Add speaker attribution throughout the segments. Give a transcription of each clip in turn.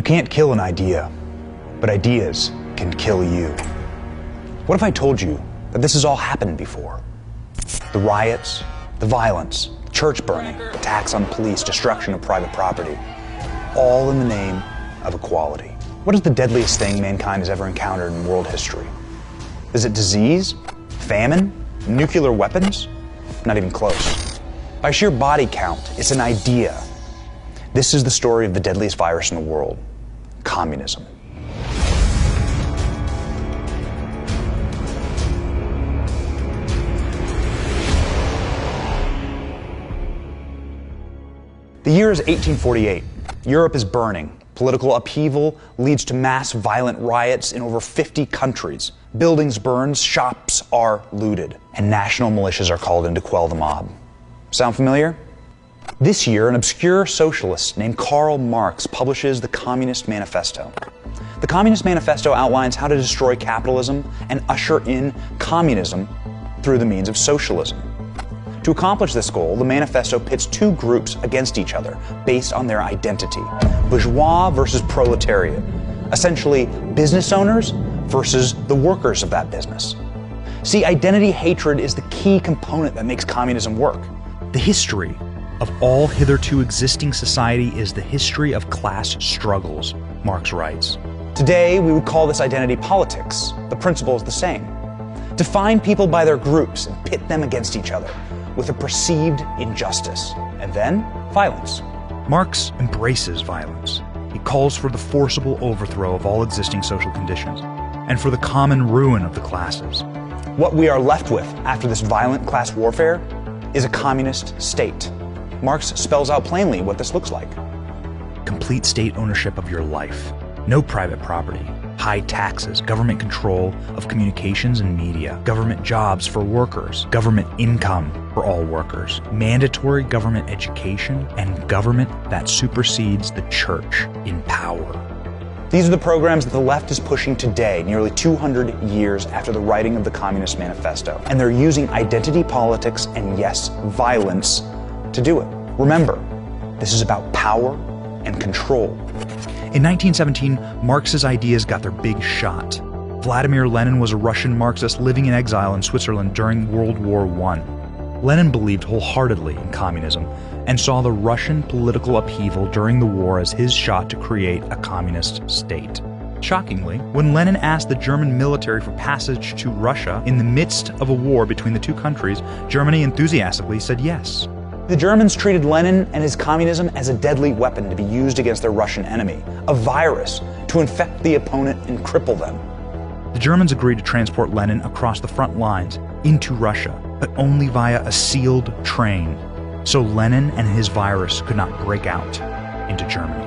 Speaker 1: You can't kill an idea, but ideas can kill you. What if I told you that this has all happened before? The riots, the violence, the church burning, attacks on police, destruction of private property, all in the name of equality. What is the deadliest thing mankind has ever encountered in world history? Is it disease, famine, nuclear weapons? Not even close. By sheer body count, it's an idea. This is the story of the deadliest virus in the world, communism. The year is 1848. Europe is burning. Political upheaval leads to mass violent riots in over 50 countries. Buildings burn, shops are looted, and national militias are called in to quell the mob. Sound familiar? This year, an obscure socialist named Karl Marx publishes the Communist Manifesto. The Communist Manifesto outlines how to destroy capitalism and usher in communism through the means of socialism. To accomplish this goal, the manifesto pits two groups against each other based on their identity: bourgeois versus proletariat, essentially business owners versus the workers of that business. See, identity hatred is the key component that makes communism work.
Speaker 2: The history of all hitherto existing society is the history of class struggles, Marx writes.
Speaker 1: Today, we would call this identity politics. The principle is the same. Define people by their groups and pit them against each other with a perceived injustice, and then violence.
Speaker 2: Marx embraces violence. He calls for the forcible overthrow of all existing social conditions and for the common ruin of the classes.
Speaker 1: What we are left with after this violent class warfare is a communist state. Marx spells out plainly what this looks like.
Speaker 2: Complete state ownership of your life. No private property. High taxes, government control of communications and media, government jobs for workers, government income for all workers, mandatory government education, and government that supersedes the church in power.
Speaker 1: These are the programs that the left is pushing today, nearly 200 years after the writing of the Communist Manifesto. And they're using identity politics and, yes, violence to do it. Remember, this is about power and control.
Speaker 2: In 1917, Marx's ideas got their big shot. Vladimir Lenin was a Russian Marxist living in exile in Switzerland during World War I. Lenin believed wholeheartedly in communism and saw the Russian political upheaval during the war as his shot to create a communist state. Shockingly, when Lenin asked the German military for passage to Russia in the midst of a war between the two countries, Germany enthusiastically said yes.
Speaker 1: The Germans treated Lenin and his communism as a deadly weapon to be used against their Russian enemy, a virus to infect the opponent and cripple them.
Speaker 2: The Germans agreed to transport Lenin across the front lines into Russia, but only via a sealed train, so Lenin and his virus could not break out into Germany.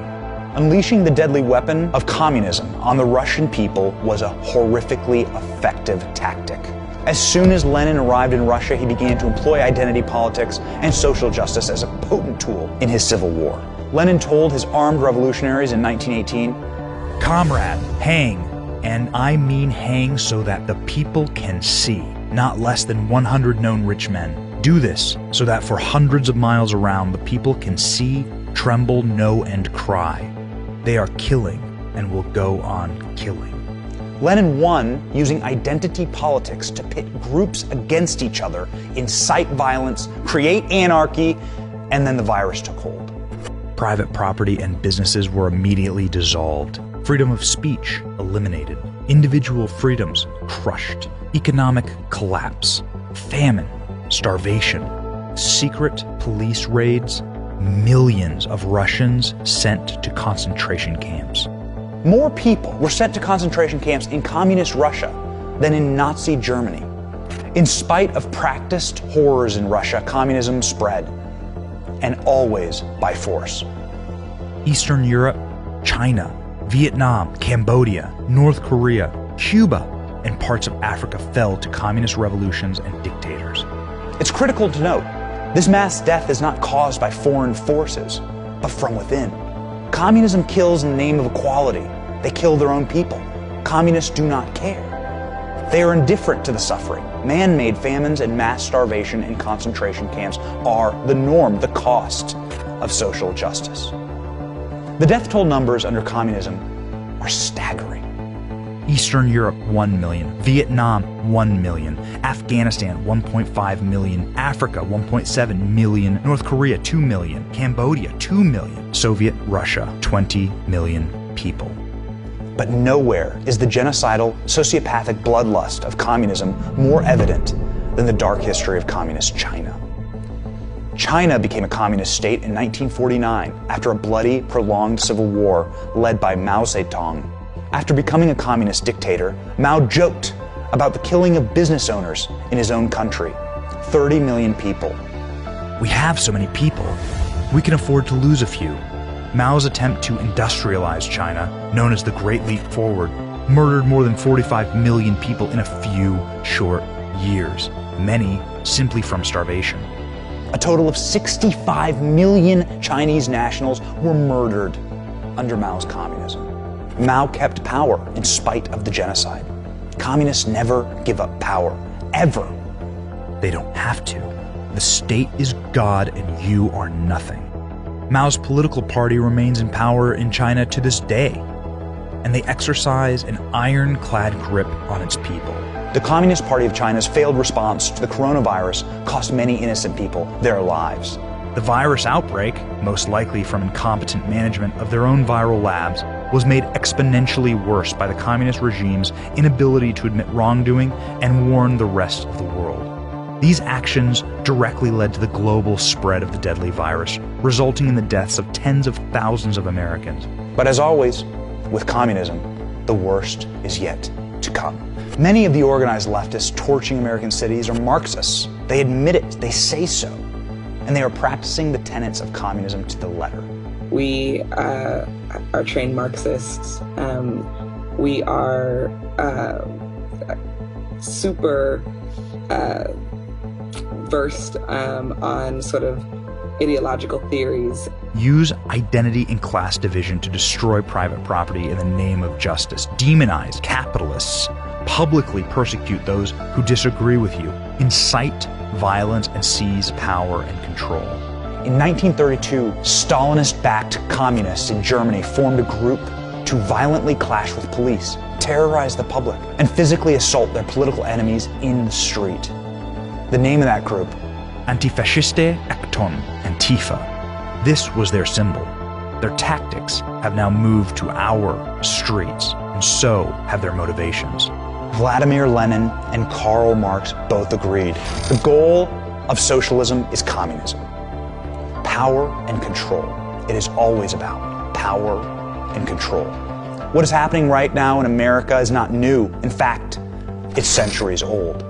Speaker 1: Unleashing the deadly weapon of communism on the Russian people was a horrifically effective tactic. As soon as Lenin arrived in Russia, he began to employ identity politics and social justice as a potent tool in his civil war. Lenin told his armed revolutionaries in 1918,
Speaker 2: "Comrade, hang, and I mean hang so that the people can see, not less than 100 known rich men. Do this so that for hundreds of miles around the people can see, tremble, know, and cry. They are killing and will go on killing."
Speaker 1: Lenin won using identity politics to pit groups against each other, incite violence, create anarchy, and then the virus took hold.
Speaker 2: Private property and businesses were immediately dissolved. Freedom of speech eliminated. Individual freedoms crushed. Economic collapse. Famine. Starvation. Secret police raids. Millions of Russians sent to concentration camps.
Speaker 1: More people were sent to concentration camps in communist Russia than in Nazi Germany. In spite of practiced horrors in Russia, communism spread, and always by force.
Speaker 2: Eastern Europe, China, Vietnam, Cambodia, North Korea, Cuba, and parts of Africa fell to communist revolutions and dictators.
Speaker 1: It's critical to note, this mass death is not caused by foreign forces, but from within. Communism kills in the name of equality. They kill their own people. Communists do not care. They are indifferent to the suffering. Man-made famines and mass starvation in concentration camps are the norm, the cost of social justice. The death toll numbers under communism are staggering.
Speaker 2: Eastern Europe, 1 million. Vietnam, 1 million. Afghanistan, 1.5 million. Africa, 1.7 million. North Korea, 2 million. Cambodia, 2 million. Soviet Russia, 20 million people.
Speaker 1: But nowhere is the genocidal, sociopathic bloodlust of communism more evident than the dark history of communist China. China became a communist state in 1949 after a bloody, prolonged civil war led by Mao Zedong. After becoming a communist dictator, Mao joked about the killing of business owners in his own country. 30 million people.
Speaker 2: We have so many people. We can afford to lose a few. Mao's attempt to industrialize China, known as the Great Leap Forward, murdered more than 45 million people in a few short years, many simply from starvation.
Speaker 1: A total of 65 million Chinese nationals were murdered under Mao's communism. Mao kept power in spite of the genocide. Communists never give up power, ever.
Speaker 2: They don't have to. The state is God and you are nothing. Mao's political party remains in power in China to this day, and they exercise an ironclad grip on its people.
Speaker 1: The Communist Party of China's failed response to the coronavirus cost many innocent people their lives.
Speaker 2: The virus outbreak, most likely from incompetent management of their own viral labs, was made exponentially worse by the communist regime's inability to admit wrongdoing and warn the rest of the world. These actions directly led to the global spread of the deadly virus, resulting in the deaths of tens of thousands of Americans.
Speaker 1: But as always, with communism, the worst is yet to come. Many of the organized leftists torching American cities are Marxists. They admit it, they say so. And they are practicing the tenets of communism to the letter.
Speaker 3: We are trained Marxists. We are super versed on sort of ideological theories.
Speaker 2: Use identity and class division to destroy private property in the name of justice. Demonize capitalists. Publicly persecute those who disagree with you. Incite violence and seize power and control.
Speaker 1: In 1932, Stalinist-backed communists in Germany formed a group to violently clash with police, terrorize the public, and physically assault their political enemies in the street. The name of that group?
Speaker 2: Antifasciste Aktion, Antifa. This was their symbol. Their tactics have now moved to our streets, and so have their motivations.
Speaker 1: Vladimir Lenin and Karl Marx both agreed. The goal of socialism is communism. Power and control. It is always about power and control. What is happening right now in America is not new. In fact, it's centuries old.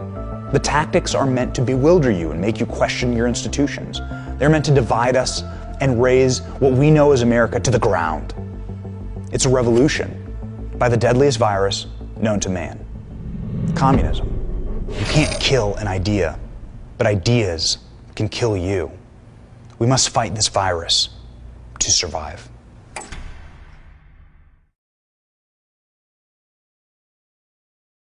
Speaker 1: The tactics are meant to bewilder you and make you question your institutions. They're meant to divide us and raise what we know as America to the ground. It's a revolution by the deadliest virus known to man. Communism. You can't kill an idea, but ideas can kill you. We must fight this virus to survive.